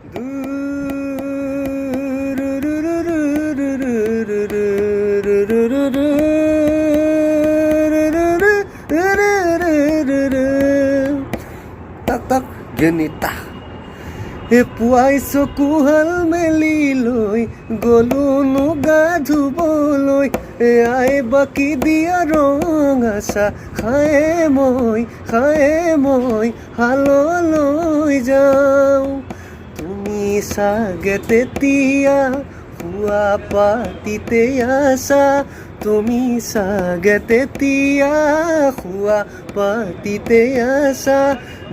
তাক গেনিতা পুৱাই চকুহাল মেলি লৈ গলো গা ধুবলৈ আই বাকি দিয়া ৰং আছা খায়ে মই হাললৈ যাওঁ তুমি চাগে তেতিয়া শুৱা পাতিতে আছা তুমি চাগে তেতিয়া শুৱা পাতিতে আছা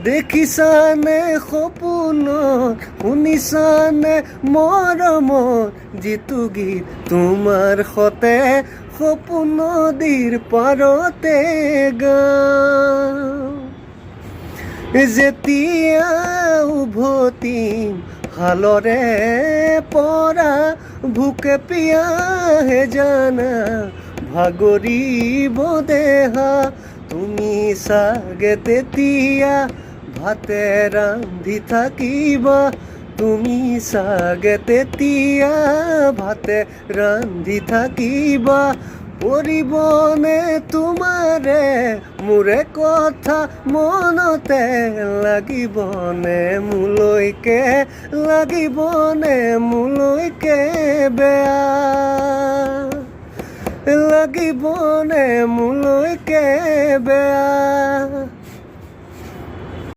দেখিছানে সপোনত শুনিছানে মৰমত যিটো গীত তোমাৰ সতে সপোন নদীৰ পাৰতে গাওঁ যেতিয়া উভতিম হালৰে পৰা ভোকে পিয়াহে জানা ভাগৰিব দেহা তুমি চাগে তেতিয়া ভাতে ৰান্ধি থাকিবা তুমি চাগে তেতিয়া ভাতে ৰান্ধি থাকিবা পৰিবনে তোমাৰে মোৰে কথা মনতে লাগিবনে মোলৈকে বেয়া লাগিবনে মোলৈকে বেয়া